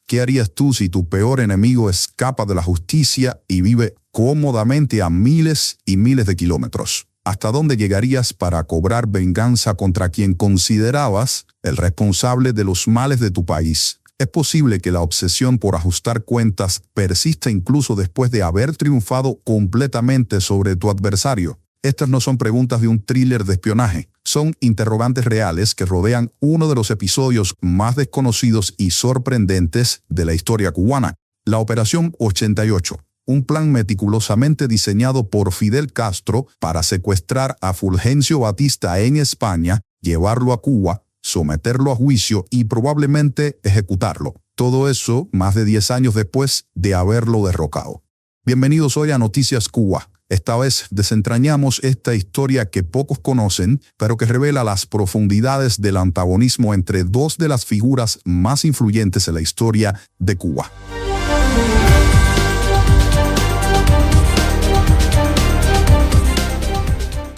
¿Qué harías tú si tu peor enemigo escapa de la justicia y vive cómodamente a miles y miles de kilómetros? ¿Hasta dónde llegarías para cobrar venganza contra quien considerabas el responsable de los males de tu país? Es posible que la obsesión por ajustar cuentas persista incluso después de haber triunfado completamente sobre tu adversario. Estas no son preguntas de un thriller de espionaje, son interrogantes reales que rodean uno de los episodios más desconocidos y sorprendentes de la historia cubana, la Operación 88. Un plan meticulosamente diseñado por Fidel Castro para secuestrar a Fulgencio Batista en España, llevarlo a Cuba, someterlo a juicio y probablemente ejecutarlo. Todo eso más de 10 años después de haberlo derrocado. Bienvenidos hoy a Noticias Cuba. Esta vez desentrañamos esta historia que pocos conocen, pero que revela las profundidades del antagonismo entre dos de las figuras más influyentes en la historia de Cuba.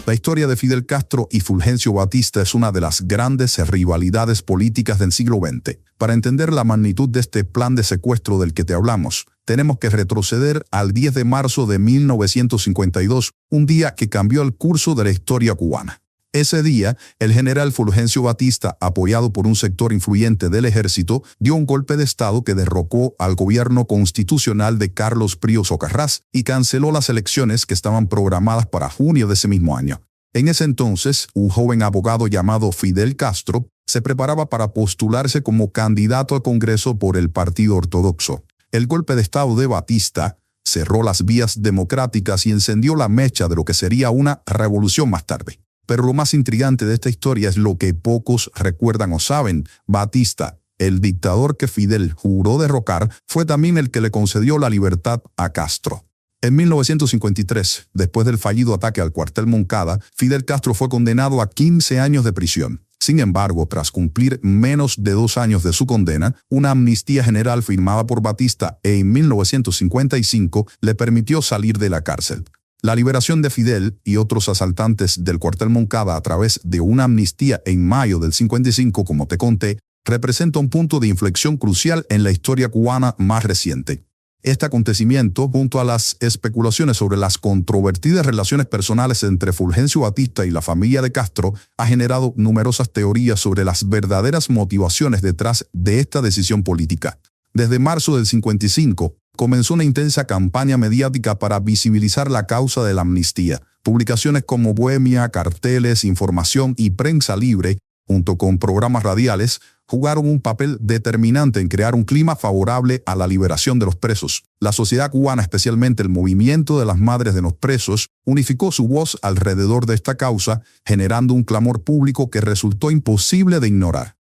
La historia de Fidel Castro y Fulgencio Batista es una de las grandes rivalidades políticas del siglo XX. Para entender la magnitud de este plan de secuestro del que te hablamos, tenemos que retroceder al 10 de marzo de 1952, un día que cambió el curso de la historia cubana. Ese día, el general Fulgencio Batista, apoyado por un sector influyente del ejército, dio un golpe de Estado que derrocó al gobierno constitucional de Carlos Prío Socarrás y canceló las elecciones que estaban programadas para junio de ese mismo año. En ese entonces, un joven abogado llamado Fidel Castro se preparaba para postularse como candidato al Congreso por el Partido Ortodoxo. El golpe de Estado de Batista cerró las vías democráticas y encendió la mecha de lo que sería una revolución más tarde. Pero lo más intrigante de esta historia es lo que pocos recuerdan o saben. Batista, el dictador que Fidel juró derrocar, fue también el que le concedió la libertad a Castro. En 1953, después del fallido ataque al cuartel Moncada, Fidel Castro fue condenado a 15 años de prisión. Sin embargo, tras cumplir menos de 2 años de su condena, una amnistía general firmada por Batista en 1955 le permitió salir de la cárcel. La liberación de Fidel y otros asaltantes del cuartel Moncada a través de una amnistía en mayo del 55, como te conté, representa un punto de inflexión crucial en la historia cubana más reciente. Este acontecimiento, junto a las especulaciones sobre las controvertidas relaciones personales entre Fulgencio Batista y la familia de Castro, ha generado numerosas teorías sobre las verdaderas motivaciones detrás de esta decisión política. Desde marzo del 55, comenzó una intensa campaña mediática para visibilizar la causa de la amnistía. Publicaciones como Bohemia, carteles, información y prensa libre, junto con programas radiales, jugaron un papel determinante en crear un clima favorable a la liberación de los presos. La sociedad cubana, especialmente el movimiento de las madres de los presos, unificó su voz alrededor de esta causa, generando un clamor público que resultó imposible de ignorar.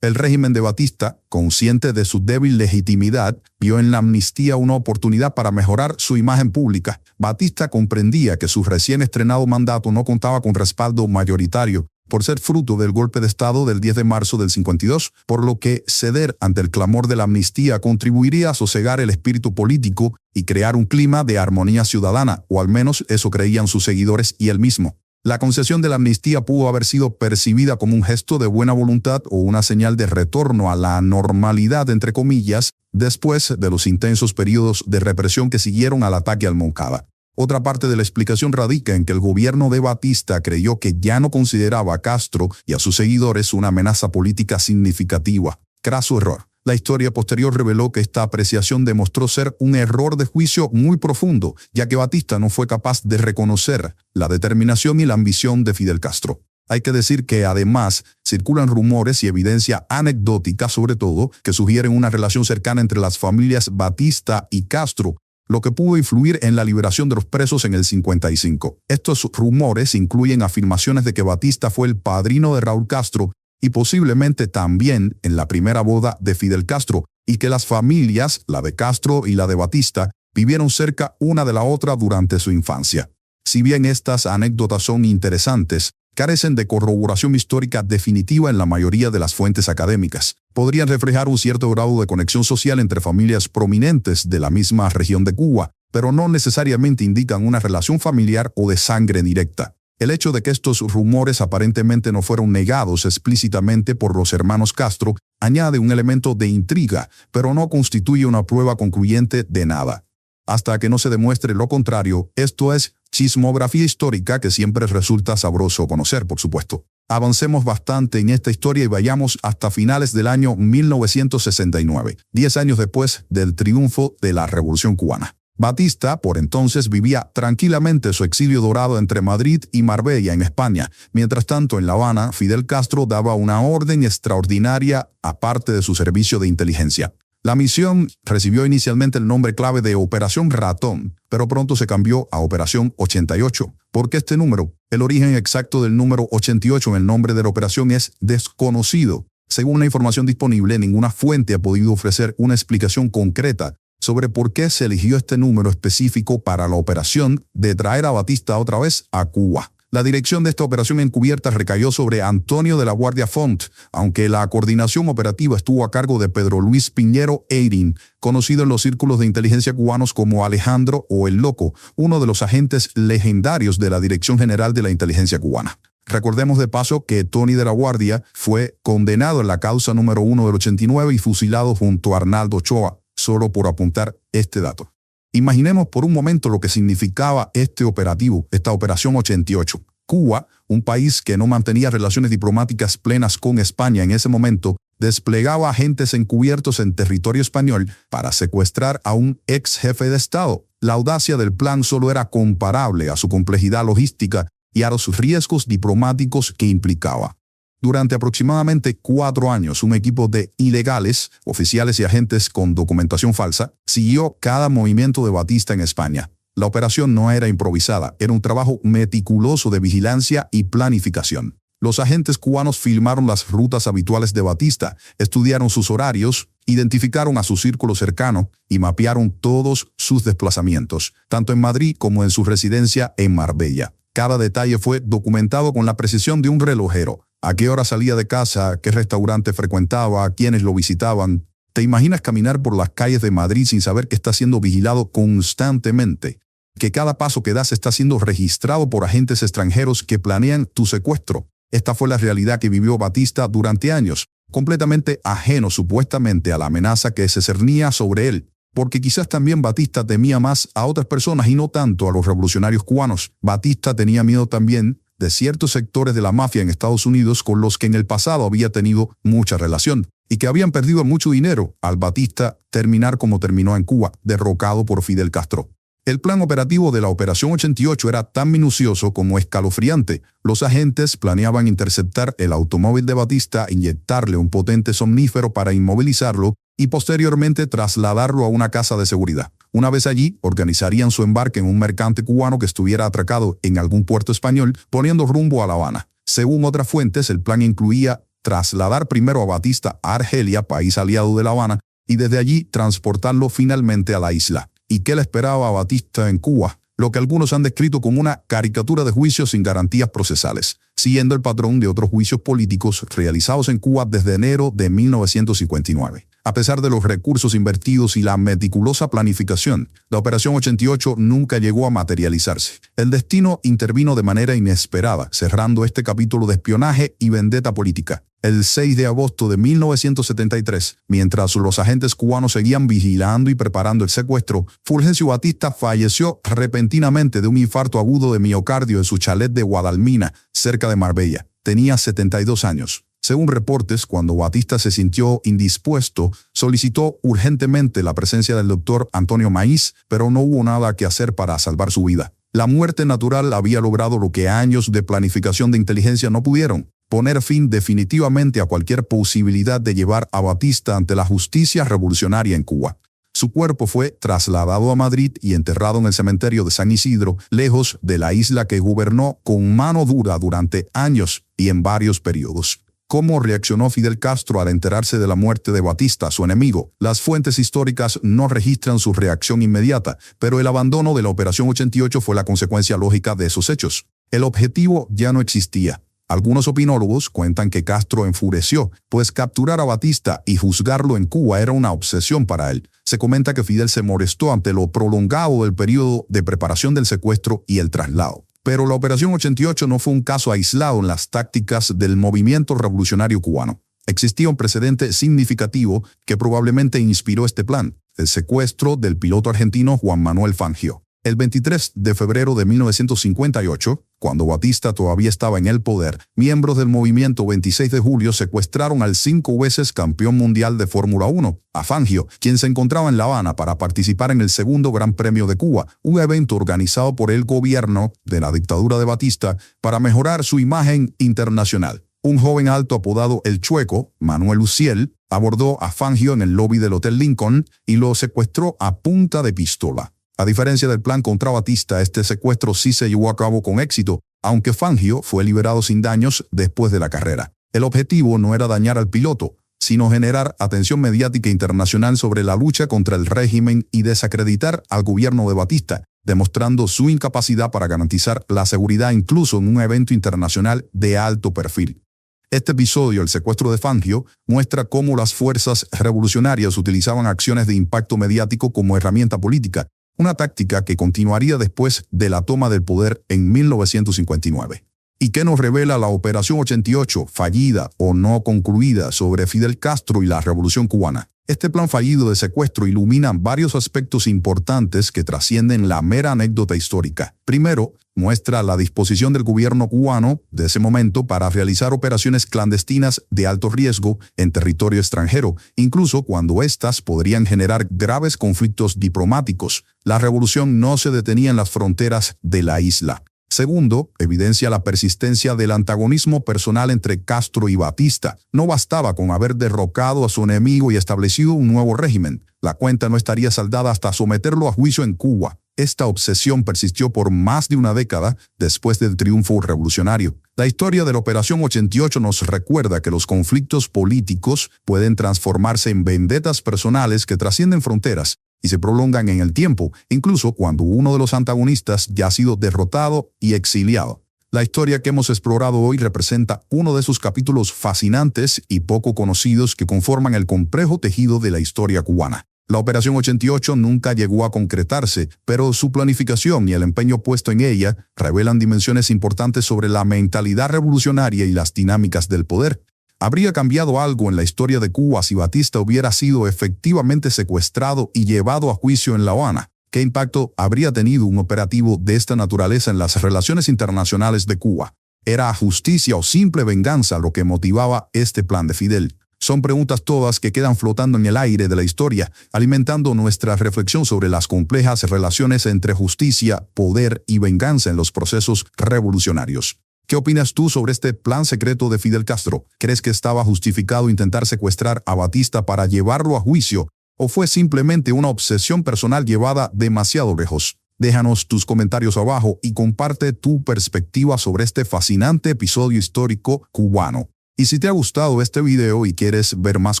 El régimen de Batista, consciente de su débil legitimidad, vio en la amnistía una oportunidad para mejorar su imagen pública. Batista comprendía que su recién estrenado mandato no contaba con respaldo mayoritario, por ser fruto del golpe de Estado del 10 de marzo del 52, por lo que ceder ante el clamor de la amnistía contribuiría a sosegar el espíritu político y crear un clima de armonía ciudadana, o al menos eso creían sus seguidores y él mismo. La concesión de la amnistía pudo haber sido percibida como un gesto de buena voluntad o una señal de retorno a la normalidad, entre comillas, después de los intensos periodos de represión que siguieron al ataque al Moncada. Otra parte de la explicación radica en que el gobierno de Batista creyó que ya no consideraba a Castro y a sus seguidores una amenaza política significativa. Craso error. La historia posterior reveló que esta apreciación demostró ser un error de juicio muy profundo, ya que Batista no fue capaz de reconocer la determinación y la ambición de Fidel Castro. Hay que decir que además circulan rumores y evidencia anecdótica, sobre todo, que sugieren una relación cercana entre las familias Batista y Castro, lo que pudo influir en la liberación de los presos en el 55. Estos rumores incluyen afirmaciones de que Batista fue el padrino de Raúl Castro y posiblemente también en la primera boda de Fidel Castro, y que las familias, la de Castro y la de Batista, vivieron cerca una de la otra durante su infancia. Si bien estas anécdotas son interesantes, carecen de corroboración histórica definitiva en la mayoría de las fuentes académicas. Podrían reflejar un cierto grado de conexión social entre familias prominentes de la misma región de Cuba, pero no necesariamente indican una relación familiar o de sangre directa. El hecho de que estos rumores aparentemente no fueron negados explícitamente por los hermanos Castro añade un elemento de intriga, pero no constituye una prueba concluyente de nada. Hasta que no se demuestre lo contrario, esto es chismografía histórica que siempre resulta sabroso conocer, por supuesto. Avancemos bastante en esta historia y vayamos hasta finales del año 1969, 10 años después del triunfo de la Revolución Cubana. Batista, por entonces, vivía tranquilamente su exilio dorado entre Madrid y Marbella, en España. Mientras tanto, en La Habana, Fidel Castro daba una orden extraordinaria aparte de su servicio de inteligencia. La misión recibió inicialmente el nombre clave de Operación Ratón, pero pronto se cambió a Operación 88. ¿Por qué este número? El origen exacto del número 88 en el nombre de la operación es desconocido. Según la información disponible, ninguna fuente ha podido ofrecer una explicación concreta sobre por qué se eligió este número específico para la operación de traer a Batista otra vez a Cuba. La dirección de esta operación encubierta recayó sobre Antonio de la Guardia Font, aunque la coordinación operativa estuvo a cargo de Pedro Luis Piñero Eirín, conocido en los círculos de inteligencia cubanos como Alejandro o el Loco, uno de los agentes legendarios de la Dirección General de la Inteligencia Cubana. Recordemos de paso que Tony de la Guardia fue condenado en la causa número 1 del 89 y fusilado junto a Arnaldo Ochoa, solo por apuntar este dato. Imaginemos por un momento lo que significaba este operativo, esta Operación 88. Cuba, un país que no mantenía relaciones diplomáticas plenas con España en ese momento, desplegaba agentes encubiertos en territorio español para secuestrar a un ex jefe de Estado. La audacia del plan solo era comparable a su complejidad logística y a los riesgos diplomáticos que implicaba. Durante aproximadamente 4 años, un equipo de ilegales, oficiales y agentes con documentación falsa, siguió cada movimiento de Batista en España. La operación no era improvisada, era un trabajo meticuloso de vigilancia y planificación. Los agentes cubanos filmaron las rutas habituales de Batista, estudiaron sus horarios, identificaron a su círculo cercano y mapearon todos sus desplazamientos, tanto en Madrid como en su residencia en Marbella. Cada detalle fue documentado con la precisión de un relojero. ¿A qué hora salía de casa? ¿Qué restaurante frecuentaba? ¿Quiénes lo visitaban? ¿Te imaginas caminar por las calles de Madrid sin saber que estás siendo vigilado constantemente? Que cada paso que das está siendo registrado por agentes extranjeros que planean tu secuestro. Esta fue la realidad que vivió Batista durante años, completamente ajeno supuestamente a la amenaza que se cernía sobre él. Porque quizás también Batista temía más a otras personas y no tanto a los revolucionarios cubanos. Batista tenía miedo también de ciertos sectores de la mafia en Estados Unidos con los que en el pasado había tenido mucha relación y que habían perdido mucho dinero al Batista terminar como terminó en Cuba, derrocado por Fidel Castro. El plan operativo de la Operación 88 era tan minucioso como escalofriante. Los agentes planeaban interceptar el automóvil de Batista, inyectarle un potente somnífero para inmovilizarlo y posteriormente trasladarlo a una casa de seguridad. Una vez allí, organizarían su embarque en un mercante cubano que estuviera atracado en algún puerto español, poniendo rumbo a La Habana. Según otras fuentes, el plan incluía trasladar primero a Batista a Argelia, país aliado de La Habana, y desde allí transportarlo finalmente a la isla. ¿Y qué le esperaba a Batista en Cuba? Lo que algunos han descrito como una caricatura de juicios sin garantías procesales, siguiendo el patrón de otros juicios políticos realizados en Cuba desde enero de 1959. A pesar de los recursos invertidos y la meticulosa planificación, la Operación 88 nunca llegó a materializarse. El destino intervino de manera inesperada, cerrando este capítulo de espionaje y vendetta política. El 6 de agosto de 1973, mientras los agentes cubanos seguían vigilando y preparando el secuestro, Fulgencio Batista falleció repentinamente de un infarto agudo de miocardio en su chalet de Guadalmina, cerca de Marbella. Tenía 72 años. Según reportes, cuando Batista se sintió indispuesto, solicitó urgentemente la presencia del doctor Antonio Maíz, pero no hubo nada que hacer para salvar su vida. La muerte natural había logrado lo que años de planificación de inteligencia no pudieron: poner fin definitivamente a cualquier posibilidad de llevar a Batista ante la justicia revolucionaria en Cuba. Su cuerpo fue trasladado a Madrid y enterrado en el cementerio de San Isidro, lejos de la isla que gobernó con mano dura durante años y en varios periodos. ¿Cómo reaccionó Fidel Castro al enterarse de la muerte de Batista, su enemigo? Las fuentes históricas no registran su reacción inmediata, pero el abandono de la Operación 88 fue la consecuencia lógica de esos hechos. El objetivo ya no existía. Algunos opinólogos cuentan que Castro enfureció, pues capturar a Batista y juzgarlo en Cuba era una obsesión para él. Se comenta que Fidel se molestó ante lo prolongado del periodo de preparación del secuestro y el traslado. Pero la Operación 88 no fue un caso aislado en las tácticas del movimiento revolucionario cubano. Existía un precedente significativo que probablemente inspiró este plan: el secuestro del piloto argentino Juan Manuel Fangio. El 23 de febrero de 1958, cuando Batista todavía estaba en el poder, miembros del movimiento 26 de julio secuestraron al 5 veces campeón mundial de Fórmula 1, a Fangio, quien se encontraba en La Habana para participar en el segundo Gran Premio de Cuba, un evento organizado por el gobierno de la dictadura de Batista para mejorar su imagen internacional. Un joven alto apodado El Chueco, Manuel Uciel, abordó a Fangio en el lobby del Hotel Lincoln y lo secuestró a punta de pistola. A diferencia del plan contra Batista, este secuestro sí se llevó a cabo con éxito, aunque Fangio fue liberado sin daños después de la carrera. El objetivo no era dañar al piloto, sino generar atención mediática internacional sobre la lucha contra el régimen y desacreditar al gobierno de Batista, demostrando su incapacidad para garantizar la seguridad incluso en un evento internacional de alto perfil. Este episodio, el secuestro de Fangio, muestra cómo las fuerzas revolucionarias utilizaban acciones de impacto mediático como herramienta política, una táctica que continuaría después de la toma del poder en 1959. ¿Y qué nos revela la Operación 88, fallida o no concluida, sobre Fidel Castro y la Revolución Cubana? Este plan fallido de secuestro ilumina varios aspectos importantes que trascienden la mera anécdota histórica. Primero, muestra la disposición del gobierno cubano de ese momento para realizar operaciones clandestinas de alto riesgo en territorio extranjero, incluso cuando éstas podrían generar graves conflictos diplomáticos. La revolución no se detenía en las fronteras de la isla. Segundo, evidencia la persistencia del antagonismo personal entre Castro y Batista. No bastaba con haber derrocado a su enemigo y establecido un nuevo régimen. La cuenta no estaría saldada hasta someterlo a juicio en Cuba. Esta obsesión persistió por más de una década después del triunfo revolucionario. La historia de la Operación 88 nos recuerda que los conflictos políticos pueden transformarse en vendetas personales que trascienden fronteras y se prolongan en el tiempo, incluso cuando uno de los antagonistas ya ha sido derrotado y exiliado. La historia que hemos explorado hoy representa uno de esos capítulos fascinantes y poco conocidos que conforman el complejo tejido de la historia cubana. La Operación 88 nunca llegó a concretarse, pero su planificación y el empeño puesto en ella revelan dimensiones importantes sobre la mentalidad revolucionaria y las dinámicas del poder. ¿Habría cambiado algo en la historia de Cuba si Batista hubiera sido efectivamente secuestrado y llevado a juicio en La Habana? ¿Qué impacto habría tenido un operativo de esta naturaleza en las relaciones internacionales de Cuba? ¿Era justicia o simple venganza lo que motivaba este plan de Fidel? Son preguntas todas que quedan flotando en el aire de la historia, alimentando nuestra reflexión sobre las complejas relaciones entre justicia, poder y venganza en los procesos revolucionarios. ¿Qué opinas tú sobre este plan secreto de Fidel Castro? ¿Crees que estaba justificado intentar secuestrar a Batista para llevarlo a juicio? ¿O fue simplemente una obsesión personal llevada demasiado lejos? Déjanos tus comentarios abajo y comparte tu perspectiva sobre este fascinante episodio histórico cubano. Y si te ha gustado este video y quieres ver más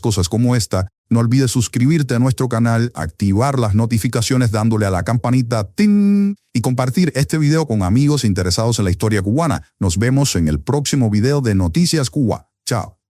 cosas como esta, no olvides suscribirte a nuestro canal, activar las notificaciones dándole a la campanita ¡ting! Y compartir este video con amigos interesados en la historia cubana. Nos vemos en el próximo video de Noticias Cuba. Chao.